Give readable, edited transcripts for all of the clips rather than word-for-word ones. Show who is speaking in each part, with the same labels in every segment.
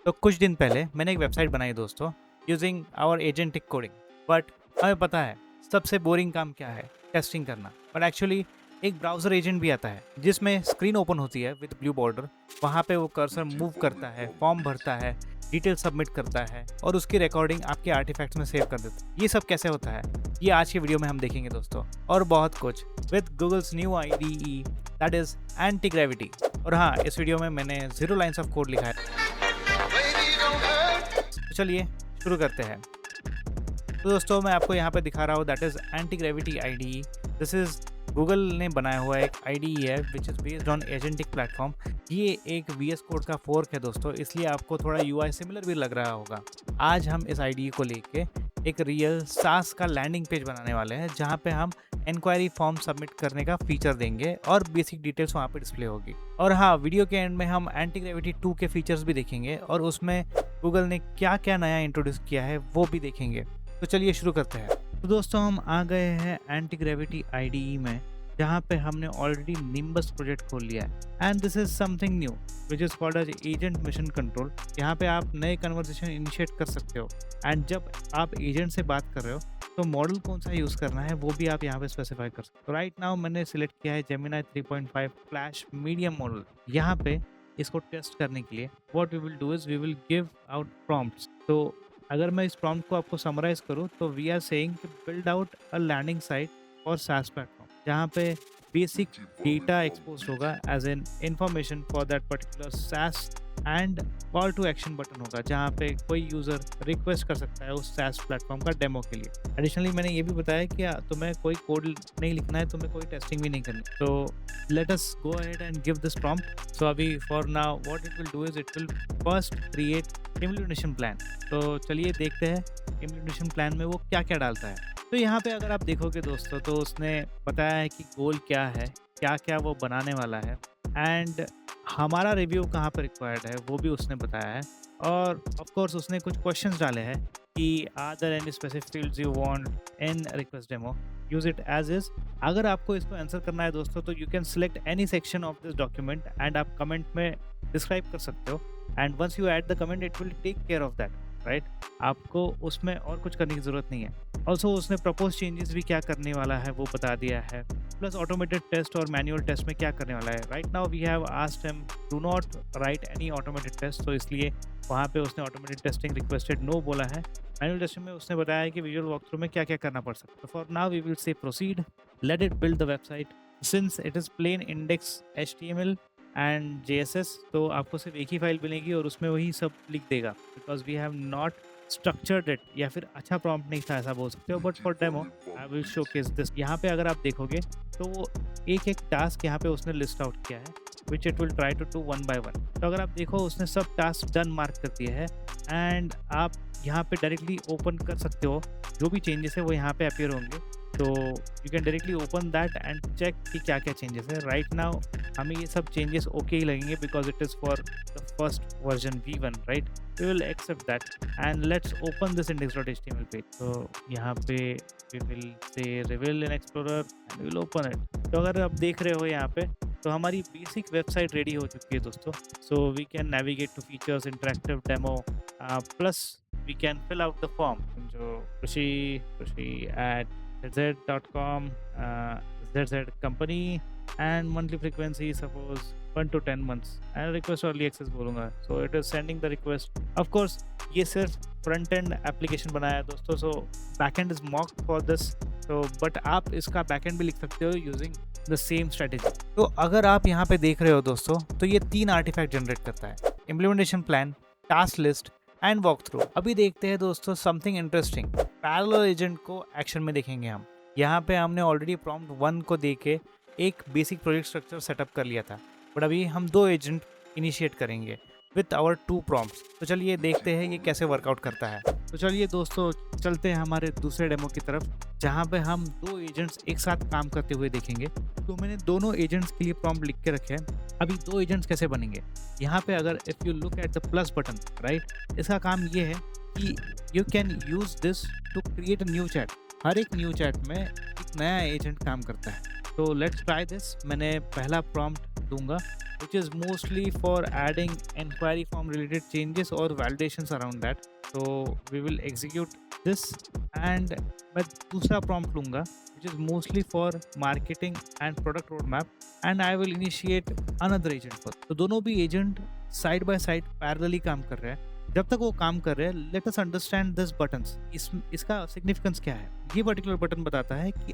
Speaker 1: तो कुछ दिन पहले मैंने एक वेबसाइट बनाई दोस्तों using our agentic coding. But हमें पता है सबसे बोरिंग काम क्या है, टेस्टिंग करना। बट एक्चुअली एक ब्राउज़र एजेंट भी आता है जिसमें स्क्रीन ओपन होती है विद ब्लू बॉर्डर। वहाँ पे वो कर्सर मूव करता है, फॉर्म भरता है, डिटेल सबमिट करता है और उसकी रिकॉर्डिंग आपके आर्टिफैक्ट्स में सेव कर देता है। ये सब कैसे होता है ये आज की वीडियो में हम देखेंगे दोस्तों, और बहुत कुछ with Google's new IDE that is Antigravity. और हाँ, इस वीडियो में मैंने 0 लाइन्स ऑफ कोड लिखा है। तो चलिए शुरू करते हैं। तो दोस्तों मैं आपको यहाँ पे दिखा रहा हूँ that is anti gravity IDE। This is Google ने बनाया हुआ एक IDE है which is based on agentic platform. ये एक VS कोड का फोर्क है दोस्तों, इसलिए आपको थोड़ा UI सिमिलर भी लग रहा होगा। आज हम इस IDE को लेके एक रियल SaaS का लैंडिंग पेज बनाने वाले हैं जहाँ पे हम इंक्वायरी फॉर्म सबमिट करने का फीचर देंगे और बेसिक डिटेल्स वहाँ पे डिस्प्ले होगी। और हाँ, वीडियो के एंड में हम एंटी ग्रेविटी 2 के फीचर्स भी देखेंगे और उसमें गूगल ने क्या क्या नया इंट्रोड्यूस किया है वो भी देखेंगे। तो चलिए शुरू करते हैं। तो दोस्तों हम आ गए हैं एंटी ग्रेविटी IDE में, जहाँ पे हमने ऑलरेडी निम्बस प्रोजेक्ट खोल लिया है। And this is something new which is called as agent mission control. यहाँ पे आप नए कन्वर्सेशन इनिशिएट कर सकते हो। एंड जब आप एजेंट से बात कर रहे हो तो मॉडल कौन सा यूज़ करना है वो भी आप यहाँ पे स्पेसिफाई कर सकते हो। राइट नाउ मैंने सिलेक्ट किया है जेमिनी 3.5 फ्लैश मीडियम मॉडल। यहाँ पे इसको टेस्ट करने के लिए what we will do is we will give out prompts. तो अगर मैं इस प्रॉम्प्ट को आपको समराइज करूँ तो वी आर सेइंग कि build out a landing site for SaaS platform, जहाँ पे बेसिक डेटा एक्सपोज होगा as an information for that particular SaaS and call to action button होगा जहाँ पे कोई यूज़र रिक्वेस्ट कर सकता है उस SaaS प्लेटफॉर्म का डेमो के लिए। एडिशनली मैंने ये भी बताया कि तुम्हें कोई कोड नहीं लिखना है, तुम्हें कोई टेस्टिंग भी नहीं करनी। तो let us go ahead and give this prompt. So अभी for now what it will do is it will first create implementation plan. तो चलिए देखते हैं इम्प्लीमेंटेशन प्लान में वो क्या क्या डालता है। तो यहाँ पे अगर आप देखोगे दोस्तों तो उसने बताया है कि गोल क्या है, क्या क्या वो बनाने वाला है, एंड हमारा रिव्यू कहाँ पर रिक्वायर्ड है वो भी उसने बताया है। और ऑफ कोर्स उसने कुछ क्वेश्चंस डाले हैं कि are there any specific fields you want in request demo, use it as is. अगर आपको इसको आंसर करना है दोस्तों तो you can select any section of this document and आप कमेंट में डिस्क्राइब कर सकते हो। And once you add the comment it will take care of that, right. आपको उसमें और कुछ करने की ज़रूरत नहीं है। ऑल्सो उसने प्रपोज चेंजेस भी क्या करने वाला है वो बता दिया है, प्लस ऑटोमेटेड टेस्ट और मैनुअल टेस्ट में क्या करने वाला है। Right now we have asked him do not write any automated test, तो इसलिए वहाँ पे उसने ऑटोमेटेड टेस्टिंग रिक्वेस्टेड नो बोला है। मैनुअल टेस्टिंग में उसने बताया है कि विजुअल वॉक थ्रू में क्या क्या करना पड़ सकता है। For now we will say proceed, let it build the website. Since it is plain index HTML and JSS, तो आपको सिर्फ एक ही फाइल मिलेगी और उसमें वही सब लिख देगा, because we have not structured it. या फिर अच्छा प्रॉम्प्ट नहीं था ऐसा बोल सकते हो, but for demo I will showcase this. यहाँ पे अगर आप देखोगे तो वो एक एक टास्क यहाँ पे उसने लिस्ट आउट किया है which it will try to do 1 by 1। तो अगर आप देखो उसने सब टास्क डन मार्क कर दिया है एंड आप यहाँ पे डायरेक्टली ओपन कर सकते हो। जो भी चेंजेस है वो यहाँ पे अपीयर होंगे, तो you can directly open that and check कि क्या क्या चेंजेस है। राइट नाउ हमें ये सब चेंजेस ओके ही लगेंगे because it is for the first version V1, right. We will accept that and let's open this index.html page. तो यहाँ पे we will say reveal in explorer and will open it. तो अगर आप देख रहे हो यहाँ पे तो हमारी बेसिक वेबसाइट रेडी हो चुकी है दोस्तों। So we can navigate to features, interactive demo, plus we can fill out the form. जो krushi@zz.com, ZZ company and monthly frequency suppose 1 to 10 months and request early access बोलूँगा। so it is sending the request। of course ये सिर्फ front end application बनाया है दोस्तों, so backend is mocked for this। so but आप इसका backend भी लिख सकते हो यूजिंग द सेम स्ट्रेटेजी। तो अगर आप यहाँ पे देख रहे हो दोस्तों तो ये 3 आर्टिफैक्ट जनरेट करता है, implementation plan, task list and walk through. अभी देखते हैं दोस्तों समथिंग इंटरेस्टिंग। पैरेलल एजेंट को एक्शन में देखेंगे हम। यहाँ पे हमने ऑलरेडी प्रॉम्प्ट 1 को देके एक बेसिक प्रोजेक्ट स्ट्रक्चर सेटअप कर लिया था, बट अभी हम 2 एजेंट इनिशिएट करेंगे विथ आवर 2 प्रॉम्प्ट्स। तो चलिए देखते हैं ये कैसे वर्कआउट करता है। तो चलिए दोस्तों चलते हैं हमारे दूसरे डेमो की तरफ, जहाँ पे हम 2 एजेंट्स एक साथ काम करते हुए देखेंगे। तो मैंने दोनों एजेंट्स के लिए प्रॉम्प्ट लिख के रखे हैं। अभी 2 एजेंट्स कैसे बनेंगे, यहाँ पे अगर if you look at the plus button, right, इसका काम ये है कि you can use this to create a new chat. हर एक न्यू चैट में एक नया एजेंट काम करता है। तो लेट्स ट्राई दिस। मैंने पहला प्रॉम्प्ट दूंगा which is mostly for adding inquiry form related changes or validations around that. So we will execute this and मैं दूसरा prompt लूंगा which is mostly for marketing and product roadmap and I will initiate another agent for. तो दोनों भी agent side by side parallelly काम कर रहे हैं। जब तक वो काम कर रहे हैं let us understand this buttons. इसका सिग्निफिकेंस क्या है? ये पर्टिकुलर बटन बताता है कि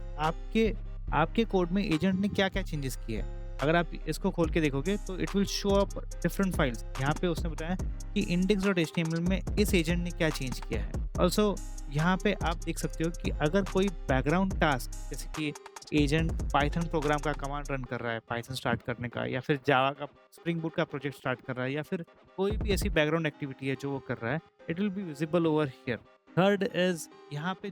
Speaker 1: आपके कोड में एजेंट ने क्या क्या चेंजेस किए हैं। अगर आप इसको खोल के देखोगे तो it will show up different files. यहाँ पे उसने बताया कि index.html में इस एजेंट ने क्या चेंज किया है। ऑल्सो यहाँ पे आप देख सकते हो कि अगर कोई बैकग्राउंड टास्क जैसे कि एजेंट पाइथन प्रोग्राम का कमांड रन कर रहा है पाइथन स्टार्ट करने का, या फिर जावा का स्प्रिंग बूट का प्रोजेक्ट स्टार्ट कर रहा है, या फिर कोई भी ऐसी बैकग्राउंड एक्टिविटी है जो वो कर रहा है, it will be visible over here. Third is यहाँ पे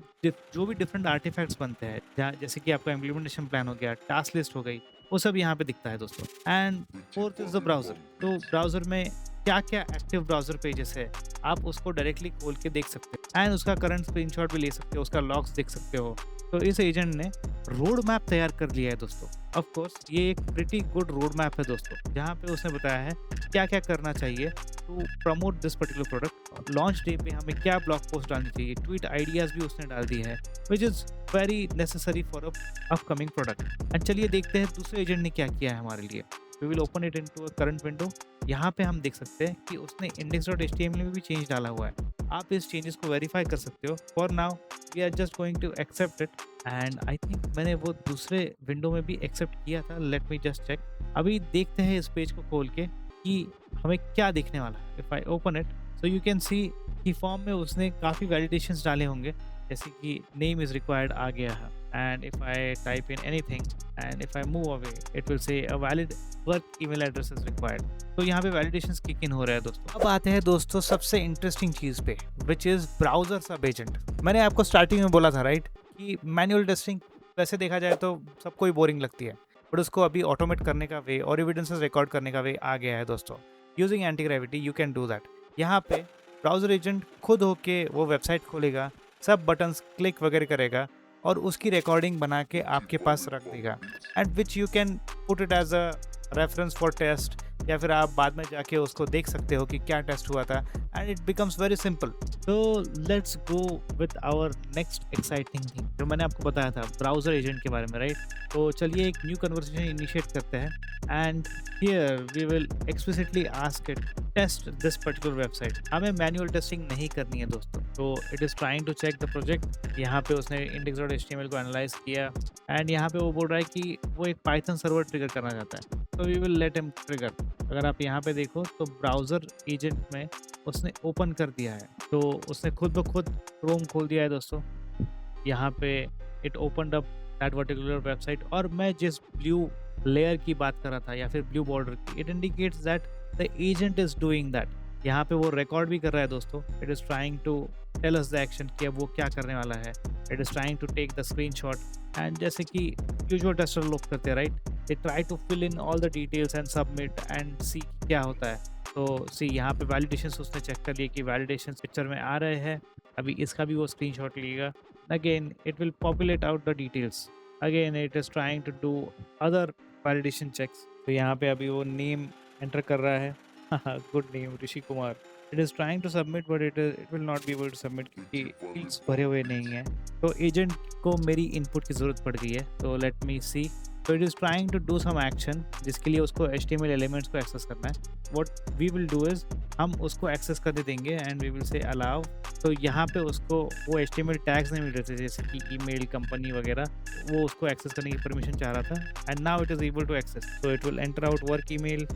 Speaker 1: जो भी डिफरेंट आर्टिफैक्ट्स बनते हैं जैसे कि आपका इम्प्लीमेंटेशन प्लान हो गया, टास्क लिस्ट हो गई, वो सब यहाँ पे दिखता है दोस्तों। And fourth is the browser. तो ब्राउजर में क्या क्या एक्टिव ब्राउजर पेजेस है आप उसको डायरेक्टली खोल के देख सकते हो एंड उसका करंट स्क्रीनशॉट भी ले सकते हो, उसका लॉग्स देख सकते हो। तो इस एजेंट ने रोड मैप तैयार कर लिया है दोस्तों। ऑफ कोर्स ये एक प्रिटी गुड रोड मैप है दोस्तों, जहाँ पे उसने बताया है क्या क्या करना चाहिए to promote this particular product. Launch day पे हमें क्या ब्लॉग पोस्ट डालनी चाहिए, ट्वीट आइडियाज भी उसने डाल दिए हैं which is very necessary for upcoming product. And चलिए देखते हैं दूसरे एजेंट ने क्या किया है हमारे लिए। We will open it into a current window. यहाँ पे हम देख सकते हैं कि उसने index.html में भी चेंज डाला हुआ है। आप इस चेंजेस को वेरीफाई कर सकते हो। For now we are just going to accept it and I think मैंने वो दूसरे विंडो में भी एक्सेप्ट किया था। Let me just check. अभी देखते हैं इस पेज को खोल के कि हमें क्या दिखने वाला है। If I open it so you can see कि फॉर्म में उसने काफ़ी वैलिडेशंस डाले होंगे, जैसे कि नेम इज़ रिक्वायर्ड आ गया है। And if I type in anything and if I move away it will say a valid work email address is required। तो यहाँ पे वैलिडेशंस किक इन हो रहा है दोस्तों। अब आते हैं दोस्तों सबसे इंटरेस्टिंग चीज़ पे विच इज़ ब्राउजर सब एजेंट। मैंने आपको स्टार्टिंग में बोला था राइट कि मैनुअल टेस्टिंग वैसे देखा जाए तो सबको ही बोरिंग लगती है, बट उसको अभी ऑटोमेट करने का वे और एविडेंसेस रिकॉर्ड करने का वे आ गया है दोस्तों। Using anti gravity you can do that. यहाँ पे ब्राउजर एजेंट खुद होके वो वेबसाइट खोलेगा, सब बटन्स क्लिक वगैरह करेगा और उसकी रिकॉर्डिंग बना के आपके पास रख देगा and which you can put it as a reference for test, या फिर आप बाद में जाके उसको देख सकते हो कि क्या टेस्ट हुआ था and it becomes very simple. तो let's go with our next exciting thing जो मैंने आपको बताया था ब्राउजर एजेंट के बारे में राइट। तो चलिए एक न्यू कन्वर्सेशन इनिशिएट करते हैं and here we will explicitly ask it test this particular website. हमें मैनुअल टेस्टिंग नहीं करनी है दोस्तों। तो it is trying to check the project. यहाँ पे उसने index.html को एनालाइज किया एंड यहाँ पे वो बोल रहा है कि वो एक पाइथन सर्वर ट्रिगर करना चाहता है। तो we will let him trigger. अगर आप यहाँ पे देखो तो ब्राउज़र एजेंट में उसने ओपन कर दिया है, तो उसने खुद ब खुद क्रोम खोल दिया है दोस्तों। यहाँ पे it opened up that particular website और मैं जिस ब्लू लेयर की बात कर रहा था या फिर ब्लू बॉर्डर की, it indicates that the agent is doing that. यहाँ पे वो रिकॉर्ड भी कर रहा है दोस्तों। It is trying to tell us the action कि अब वो क्या करने वाला है। It is trying to take the screenshot and जैसे कि यूजुअल टेस्टर लोग करते हैं right, they try to fill in all the details and submit and see क्या होता है। तो सी यहाँ पे वैलिडेशंस उसने चेक कर लिए कि वैलिडेशंस पिक्चर में आ रहे हैं। अभी इसका भी वो स्क्रीनशॉट लेगा। Again it will populate out the details. Again it is trying to do other validation checks. तो यहाँ पे अभी वो नेम एंटर कर रहा है। Good name Rishi Kumar. It is trying to submit but it will not be able to submit क्योंकि fields भरे हुए नहीं हैं। तो एजेंट को मेरी इनपुट की ज़रूरत पड़ गई है। तो लेट मी सी। तो it is trying to do some action जिसके लिए उसको HTML एलिमेंट्स को एक्सेस करना है। What we will do is हम उसको एक्सेस करने देंगे and we will say allow. तो यहाँ पे उसको वो HTML टैग्स नहीं मिल रहे थे जैसे कि ईमेल कंपनी वगैरह, वो उसको एक्सेस करने की परमिशन चाह रहा था and now it is able to access. So it will enter out work email.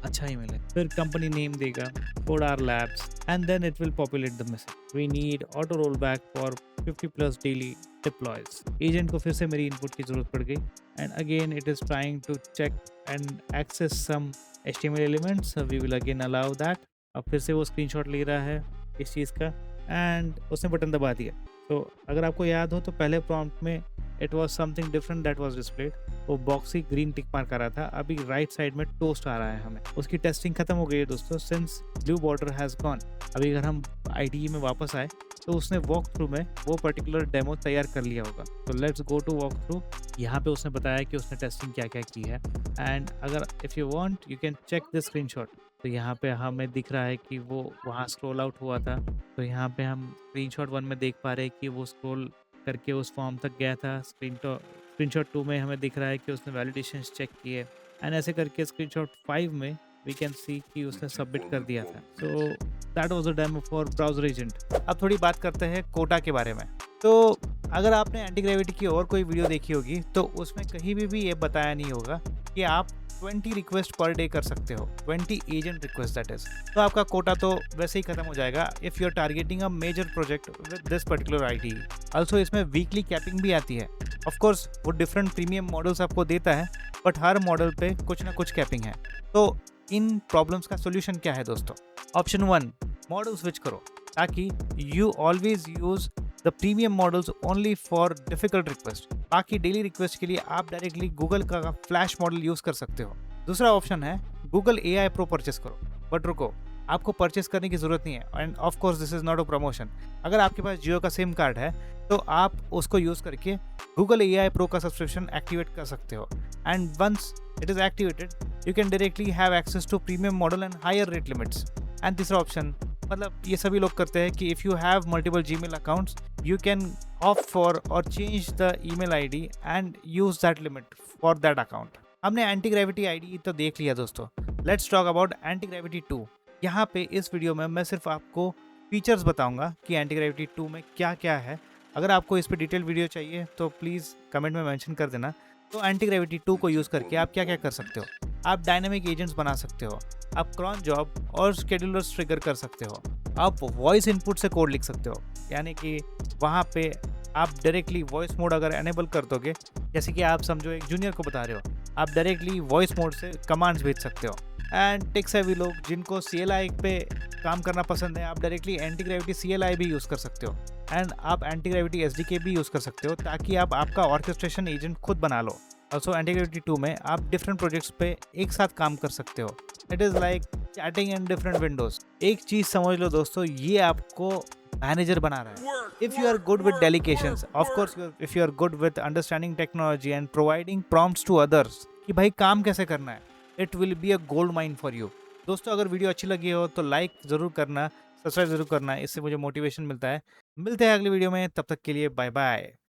Speaker 1: अच्छा ईमेल है। फिर कंपनी नेम देगा Codar Labs and then it will populate the message we need auto roll back for 50+ daily deploys. Agent को फिर से मेरी input की ज़रूरत पड़ गई and again it is trying to check and access some HTML elements. We will again allow that. अब फिर से वो स्क्रीनशॉट ले रहा है इस चीज़ का एंड उसने बटन दबा दिया। तो अगर आपको याद हो तो पहले प्रॉम्प्ट में it was something different that was displayed. वो बॉक्सी ग्रीन टिक मार्क आ रहा था, अभी राइट साइड में टोस्ट आ रहा है हमें। उसकी टेस्टिंग खत्म हो गई है दोस्तों since blue border has gone. अभी अगर हम IDE में वापस आए तो उसने वॉक थ्रू में वो पर्टिकुलर डेमो तैयार कर लिया होगा। तो let's go to walk through. यहाँ पे उसने बताया कि उसने टेस्टिंग क्या-क्या की है एंड अगर if you want you can check this screenshot. तो यहाँ पे हमें दिख रहा है कि वो वहाँ स्क्रॉल आउट हुआ था। तो यहाँ पे हम स्क्रीनशॉट 1 में देख पा रहे हैं कि वो स्क्रॉल करके उस फॉर्म तक गया था। स्क्रीनशॉट 2 में हमें दिख रहा है कि उसने वैलिडेशंस चेक किए एंड ऐसे करके स्क्रीनशॉट 5 में वी कैन सी कि उसने सबमिट कर दिया था। So that was a demo for browser agent. अब थोड़ी बात करते हैं कोटा के बारे में। तो अगर आपने एंटी ग्रेविटी की और कोई वीडियो देखी होगी तो उसमें कहीं भी ये बताया नहीं होगा कि आप 20 रिक्वेस्ट पर डे कर सकते हो, 20 एजेंट रिक्वेस्ट दैट इज। तो आपका कोटा तो वैसे ही खत्म हो जाएगा if you are targeting a major project with this particular ID. Also इसमें वीकली कैपिंग भी आती है। ऑफ कोर्स वो डिफरेंट प्रीमियम मॉडल्स आपको देता है बट हर मॉडल पे कुछ ना कुछ कैपिंग है। तो इन प्रॉब्लम्स का सोल्यूशन क्या है दोस्तों? ऑप्शन 1, मॉडल स्विच करो ताकि you always use the premium models only for difficult request. बाकी डेली रिक्वेस्ट के लिए आप डायरेक्टली गूगल का फ्लैश मॉडल यूज कर सकते हो। दूसरा ऑप्शन है गूगल AI प्रो परचेस करो। बट रुको, आपको परचेस करने की जरूरत नहीं है end of course this is not a promotion. अगर आपके पास जियो का सिम कार्ड है तो आप उसको यूज करके गूगल AI प्रो का सब्सक्रिप्शन एक्टिवेट कर सकते हो and once it is activated you can directly have access to premium model and higher rate limits. And तीसरा ऑप्शन, मतलब ये सभी लोग करते हैं कि if you have multiple Gmail accounts you can opt for और change the email ID and use that limit for that account. हमने एंटी ग्रेविटी आईडी तो देख लिया दोस्तों। Let's talk about anti gravity 2। यहाँ पे इस वीडियो में मैं सिर्फ आपको फीचर्स बताऊंगा कि एंटी ग्रेविटी 2 में क्या क्या है। अगर आपको इस पर डिटेल वीडियो चाहिए तो प्लीज़ कमेंट में मेंशन कर देना। तो एंटी ग्रेविटी 2 को यूज़ करके आप क्या क्या कर सकते हो? आप डायनामिक एजेंट्स बना सकते हो, आप क्रॉन जॉब और शेड्यूलर्स ट्रिगर कर सकते हो, आप वॉइस इनपुट से कोड लिख सकते हो, यानी कि वहाँ पे आप डायरेक्टली वॉइस मोड अगर एनेबल कर दोगे, जैसे कि आप समझो एक जूनियर को बता रहे हो, आप डायरेक्टली वॉइस मोड से कमांड्स भेज सकते हो। एंड टेक सेवी लोग जिनको CLI पे काम करना पसंद है, आप डायरेक्टली एंटी ग्रेविटी CLI भी यूज़ कर सकते हो एंड आप एंटी ग्रेविटी SDK भी यूज़ कर सकते हो ताकि आप आपका ऑर्केस्ट्रेशन एजेंट खुद बना लो। ऑल्सो एंटी ग्रेविटी 2 में आप डिफरेंट प्रोजेक्ट्स पे एक साथ काम कर सकते हो। It is like chatting in different Windows. एक चीज़ समझ लो दोस्तों, ये आपको मैनेजर बना रहा है। If you are good with delegations, of course if you are good with understanding technology and providing prompts to others कि भाई काम कैसे करना है, it will be a gold mine for you. दोस्तों अगर वीडियो अच्छी लगी हो तो लाइक ज़रूर करना, सब्सक्राइब ज़रूर करना, इससे मुझे मोटिवेशन मिलता है। मिलते हैं अगली वीडियो में, तब तक के लिए बाय बाय।